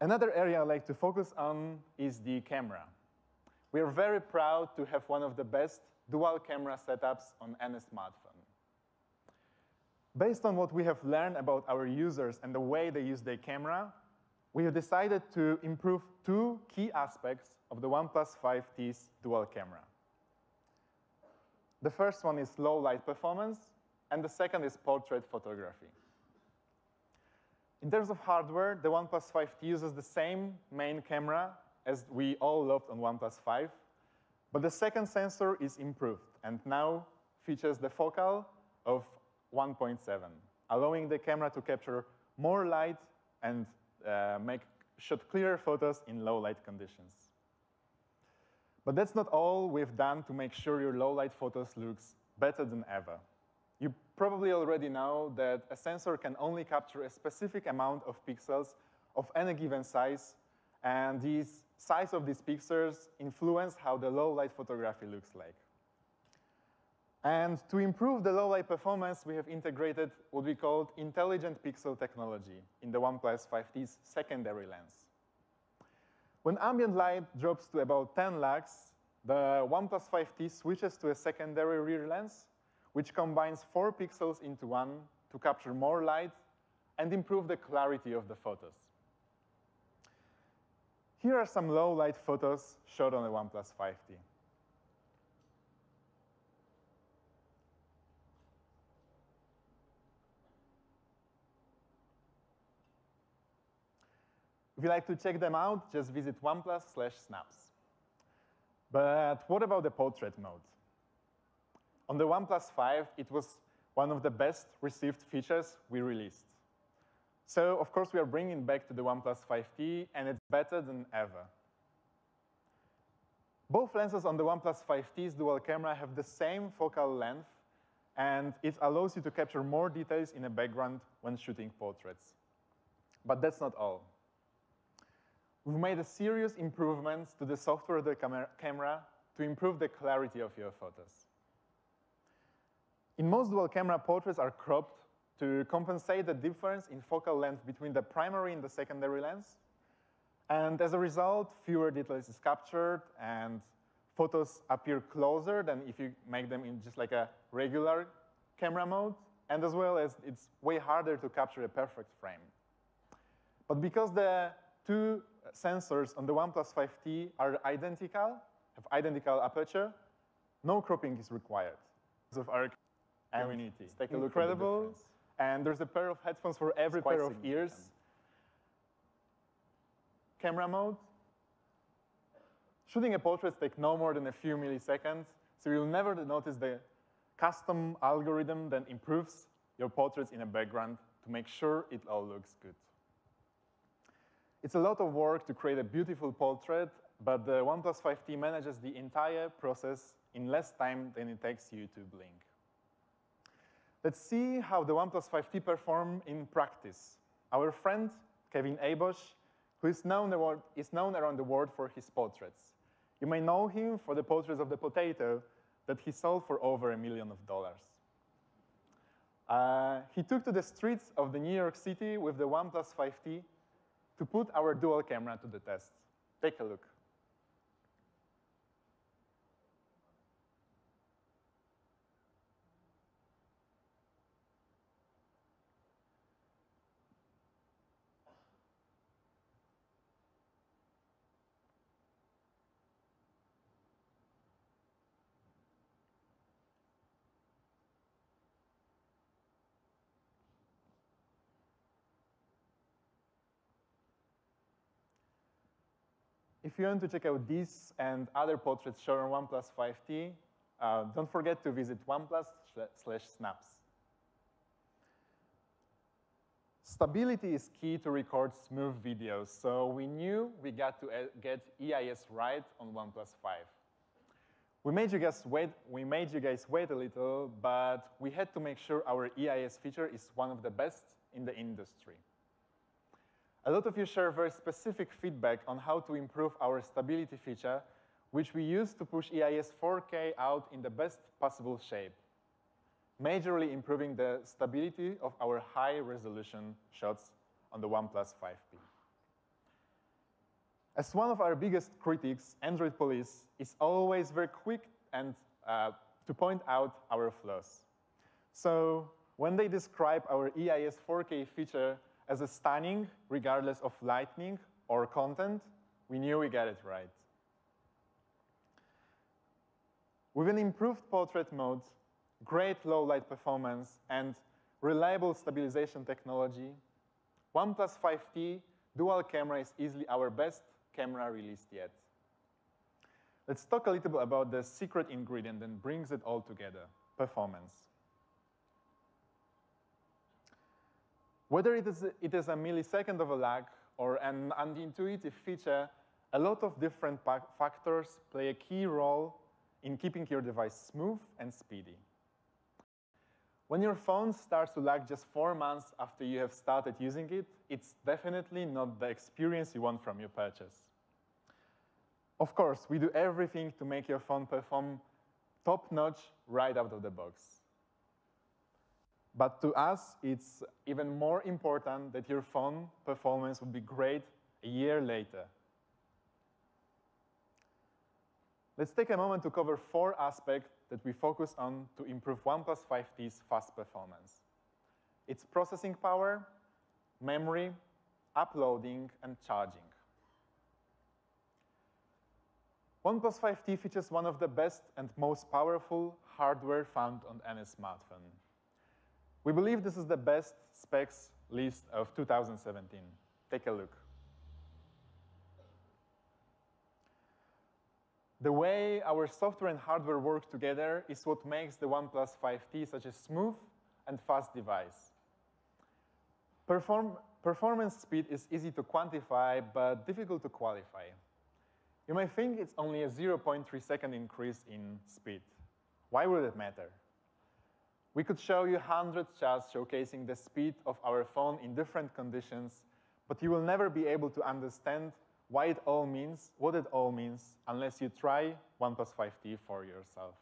Another area I'd like to focus on is the camera. We are very proud to have one of the best dual camera setups on any smartphone. Based on what we have learned about our users and the way they use their camera, we have decided to improve two key aspects of the OnePlus 5T's dual camera. The first one is low light performance, and the second is portrait photography. In terms of hardware, the OnePlus 5T uses the same main camera as we all loved on OnePlus 5, but the second sensor is improved and now features the focal of 1.7, allowing the camera to capture more light and shoot clearer photos in low light conditions. But that's not all we've done to make sure your low light photos looks better than ever. You probably already know that a sensor can only capture a specific amount of pixels of any given size, and the size of these pixels influence how the low light photography looks like. And to improve the low light performance, we have integrated what we call intelligent pixel technology in the OnePlus 5T's secondary lens. When ambient light drops to about 10 lux, the OnePlus 5T switches to a secondary rear lens, which combines 4 pixels into one to capture more light and improve the clarity of the photos. Here are some low light photos shot on the OnePlus 5T. If you'd like to check them out, just visit OnePlus/snaps. But what about the portrait mode? On the OnePlus 5, it was one of the best received features we released. So, of course, we are bringing back to the OnePlus 5T, and it's better than ever. Both lenses on the OnePlus 5T's dual camera have the same focal length, and it allows you to capture more details in a background when shooting portraits. But that's not all. We've made a serious improvements to the software of the camera to improve the clarity of your photos. In most dual camera, portraits are cropped to compensate the difference in focal length between the primary and the secondary lens. And as a result, fewer details is captured, and photos appear closer than if you make them in just like a regular camera mode, and as well as it's way harder to capture a perfect frame. But because the two sensors on the OnePlus 5T are identical, have identical aperture, no cropping is required. Of our community. Take a look at the difference. And there's a pair of headphones for every pair of ears. Camera mode. Shooting a portrait takes no more than a few milliseconds, so you'll never notice the custom algorithm that improves your portraits in a background to make sure it all looks good. It's a lot of work to create a beautiful portrait, but the OnePlus 5T manages the entire process in less time than it takes you to blink. Let's see how the OnePlus 5T performs in practice. Our friend, Kevin Abosch, who is known around the world for his portraits. You may know him for the portraits of the potato that he sold for over $1 million. He took to the streets of the New York City with the OnePlus 5T to put our dual camera to the test. Take a look. If you want to check out these and other portraits shown on OnePlus 5T, don't forget to visit OnePlus/snaps. Stability is key to record smooth videos, so we knew we got to get EIS right on OnePlus 5. We made you guys wait a little, but we had to make sure our EIS feature is one of the best in the industry. A lot of you share very specific feedback on how to improve our stability feature, which we use to push EIS 4K out in the best possible shape, majorly improving the stability of our high-resolution shots on the OnePlus 5P. As one of our biggest critics, Android Police is always very quick and to point out our flaws. So when they describe our EIS 4K feature as a stunning, regardless of lighting or content, we knew we got it right. With an improved portrait mode, great low light performance, and reliable stabilization technology, OnePlus 5T dual camera is easily our best camera released yet. Let's talk a little bit about the secret ingredient that brings it all together, performance. Whether it is a millisecond of a lag or an unintuitive feature, a lot of different factors play a key role in keeping your device smooth and speedy. When your phone starts to lag just 4 months after you have started using it, it's definitely not the experience you want from your purchase. Of course, we do everything to make your phone perform top-notch right out of the box. But to us, it's even more important that your phone performance would be great a year later. Let's take a moment to cover 4 aspects that we focus on to improve OnePlus 5T's fast performance. It's processing power, memory, uploading, and charging. OnePlus 5T features one of the best and most powerful hardware found on any smartphone. We believe this is the best specs list of 2017. Take a look. The way our software and hardware work together is what makes the OnePlus 5T such a smooth and fast device. Performance speed is easy to quantify, but difficult to qualify. You may think it's only a 0.3-second increase in speed. Why would it matter? We could show you 100 charts showcasing the speed of our phone in different conditions, but you will never be able to understand what it all means unless you try OnePlus 5T for yourself.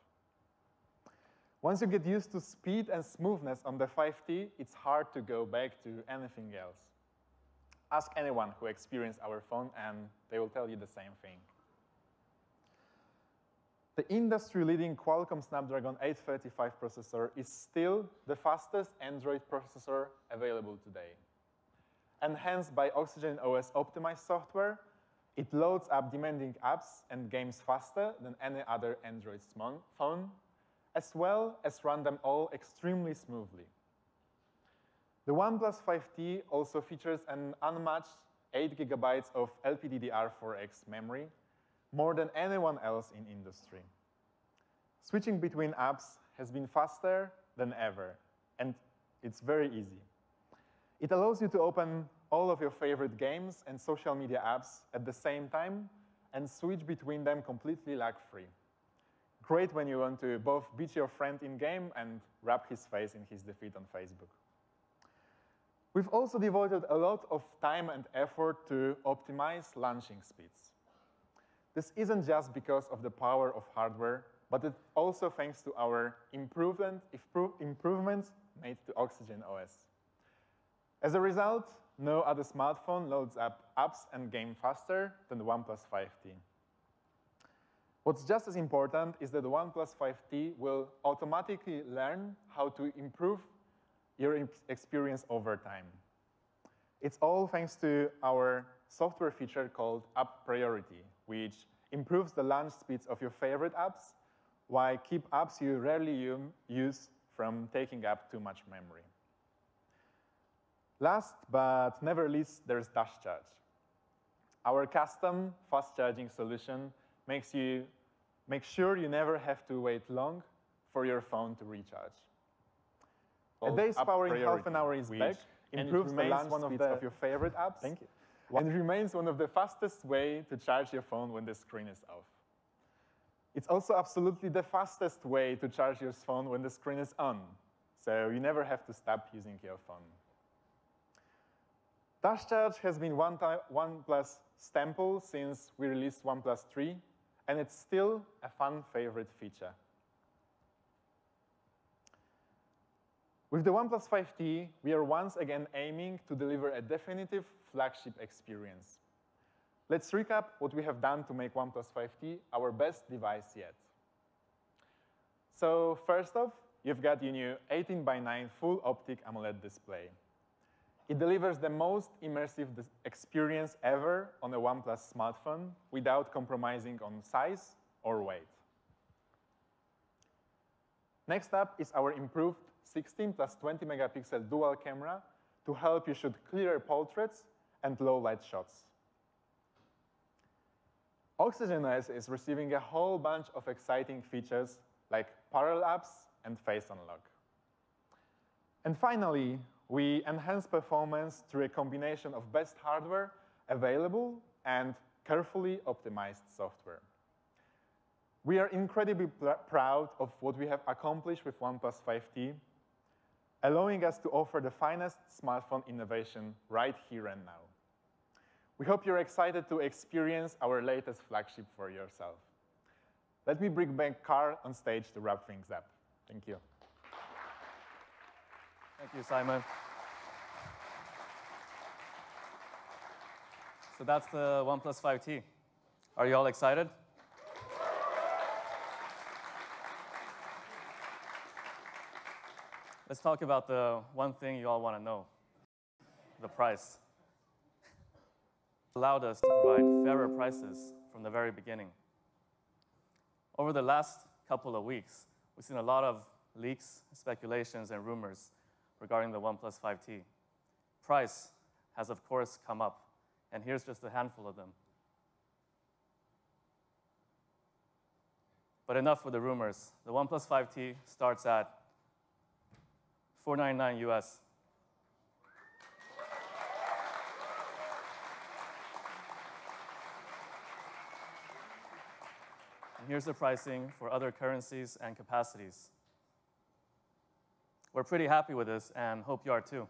Once you get used to speed and smoothness on the 5T, it's hard to go back to anything else. Ask anyone who experienced our phone and they will tell you the same thing. The industry-leading Qualcomm Snapdragon 835 processor is still the fastest Android processor available today. Enhanced by Oxygen OS optimized software, it loads up demanding apps and games faster than any other Android phone, as well as run them all extremely smoothly. The OnePlus 5T also features an unmatched 8 GB of LPDDR4X memory, more than anyone else in industry. Switching between apps has been faster than ever, and it's very easy. It allows you to open all of your favorite games and social media apps at the same time and switch between them completely lag-free. Great when you want to both beat your friend in-game and rub his face in his defeat on Facebook. We've also devoted a lot of time and effort to optimize launching speeds. This isn't just because of the power of hardware, but it's also thanks to our improvements made to Oxygen OS. As a result, no other smartphone loads up apps and games faster than the OnePlus 5T. What's just as important is that the OnePlus 5T will automatically learn how to improve your experience over time. It's all thanks to our software feature called App Priority, which improves the launch speeds of your favorite apps while keep apps you rarely use from taking up too much memory. Last but never least, there's Dash Charge. Our custom fast charging solution makes sure you never have to wait long for your phone to recharge. A day's power in half an hour is back, improves the launch speeds of your favorite apps, and remains one of the fastest way to charge your phone when the screen is off. It's also absolutely the fastest way to charge your phone when the screen is on, so you never have to stop using your phone. Dash Charge has been OnePlus staple since we released OnePlus 3, and it's still a fun favorite feature. With the OnePlus 5T, we are once again aiming to deliver a definitive flagship experience. Let's recap what we have done to make OnePlus 5T our best device yet. So first off, you've got your new 18:9 full optic AMOLED display. It delivers the most immersive experience ever on a OnePlus smartphone without compromising on size or weight. Next up is our improved 16 plus 20 megapixel dual camera to help you shoot clearer portraits and low light shots. OxygenOS is receiving a whole bunch of exciting features like parallel apps and face unlock. And finally, we enhance performance through a combination of best hardware available and carefully optimized software. We are incredibly proud of what we have accomplished with OnePlus 5T, allowing us to offer the finest smartphone innovation right here and now. We hope you're excited to experience our latest flagship for yourself. Let me bring back Carl on stage to wrap things up. Thank you. Thank you, Simon. So that's the OnePlus 5T. Are you all excited? Let's talk about the one thing you all want to know, the price. It allowed us to provide fairer prices from the very beginning. Over the last couple of weeks, we've seen a lot of leaks, speculations, and rumors regarding the OnePlus 5T. Price has, of course, come up, and here's just a handful of them. But enough with the rumors. The OnePlus 5T starts at $499 US. And here's the pricing for other currencies and capacities. We're pretty happy with this and hope you are too.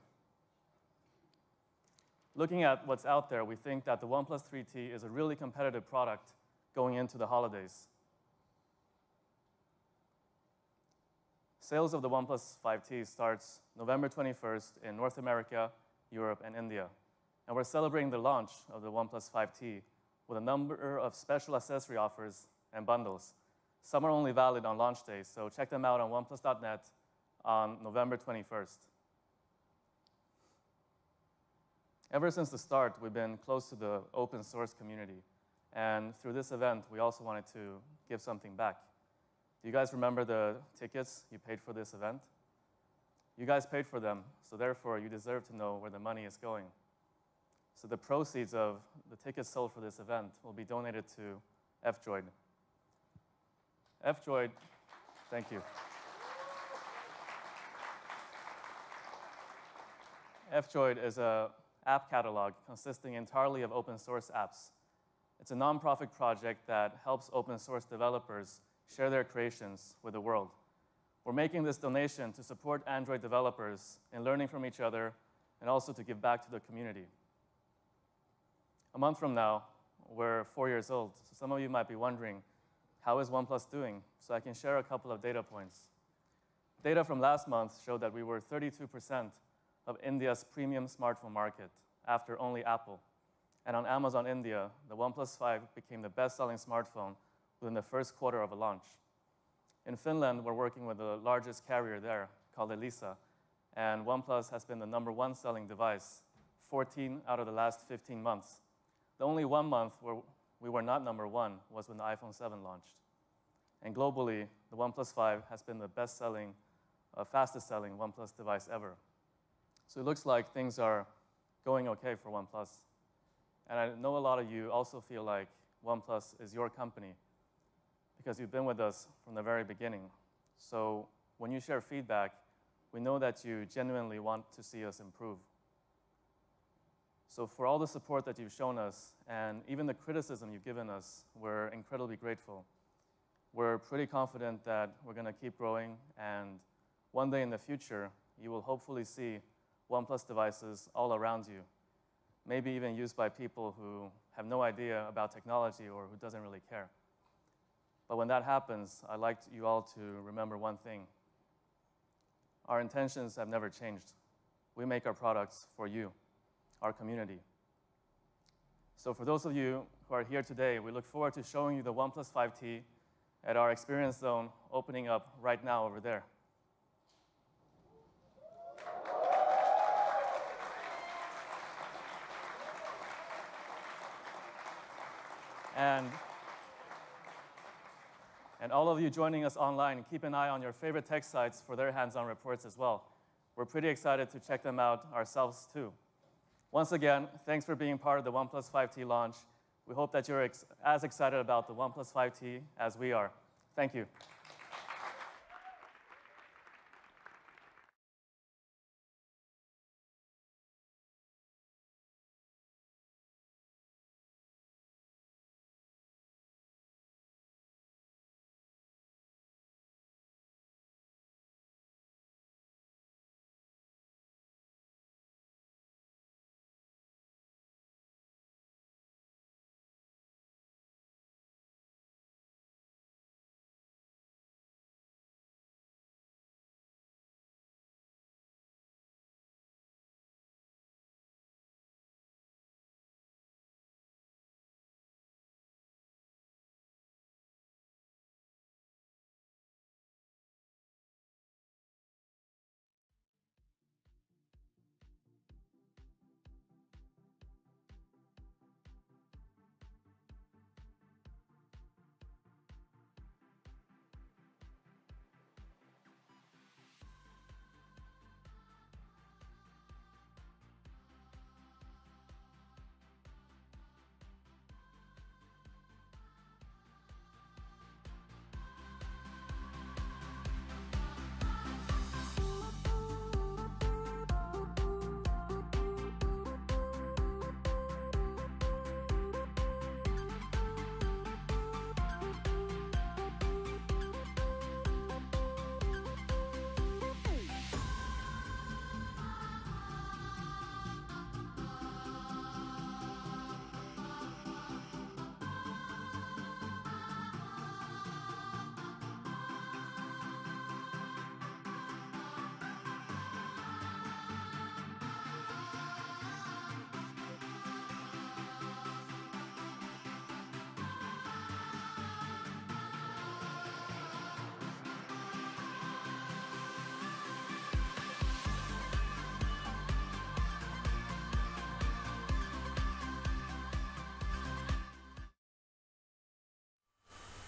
Looking at what's out there, we think that the OnePlus 3T is a really competitive product going into the holidays. Sales of the OnePlus 5T starts November 21st in North America, Europe, and India. And we're celebrating the launch of the OnePlus 5T with a number of special accessory offers and bundles. Some are only valid on launch days, so check them out on oneplus.net on November 21st. Ever since the start, we've been close to the open source community. And through this event, we also wanted to give something back. Do you guys remember the tickets you paid for this event? You guys paid for them, so therefore you deserve to know where the money is going. So the proceeds of the tickets sold for this event will be donated to F-Droid. F-Droid, thank you. F-Droid is an app catalog consisting entirely of open source apps. It's a nonprofit project that helps open source developers share their creations with the world. We're making this donation to support Android developers in learning from each other and also to give back to the community. A month from now, we're 4 years old, so some of you might be wondering, how is OnePlus doing? So I can share a couple of data points. Data from last month showed that we were 32% of India's premium smartphone market, after only Apple. And on Amazon India, the OnePlus 5 became the best-selling smartphone within the first quarter of a launch. In Finland, we're working with the largest carrier there, called Elisa, and OnePlus has been the #1 selling device 14 out of the last 15 months. The only 1 month where we were not #1 was when the iPhone 7 launched. And globally, the OnePlus 5 has been the best-selling, fastest-selling OnePlus device ever. So it looks like things are going okay for OnePlus. And I know a lot of you also feel like OnePlus is your company because you've been with us from the very beginning. So when you share feedback, we know that you genuinely want to see us improve. So for all the support that you've shown us, and even the criticism you've given us, we're incredibly grateful. We're pretty confident that we're going to keep growing, and one day in the future, you will hopefully see OnePlus devices all around you, maybe even used by people who have no idea about technology or who doesn't really care. But when that happens, I'd like you all to remember one thing. Our intentions have never changed. We make our products for you, our community. So for those of you who are here today, we look forward to showing you the OnePlus 5T at our experience zone opening up right now over there. And all of you joining us online, keep an eye on your favorite tech sites for their hands-on reports as well. We're pretty excited to check them out ourselves too. Once again, thanks for being part of the OnePlus 5T launch. We hope that you're as excited about the OnePlus 5T as we are. Thank you.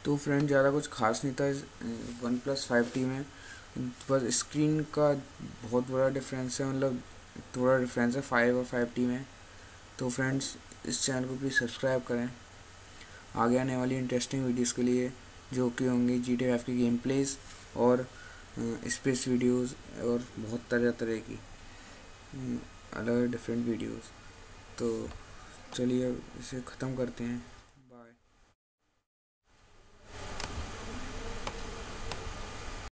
तो friend ज़्यादा कुछ खास नहीं था इस OnePlus 5T में, बस screen का बहुत बड़ा डिफरेंस है, मतलब थोड़ा डिफरेंस है 5 और 5T में। तो फ्रेंड्स इस चैनल को प्लीज़ सब्सक्राइब करें आगे आने वाली इंटरेस्टिंग वीडियोस के लिए, जो कि होंगी GTA 5 की गेम प्लेज और स्पेस वीडियोस और बहुत तरह तरह की अलग डिफरेंट वीडियोस। तो चलिए इसे ख़त्म करते हैं।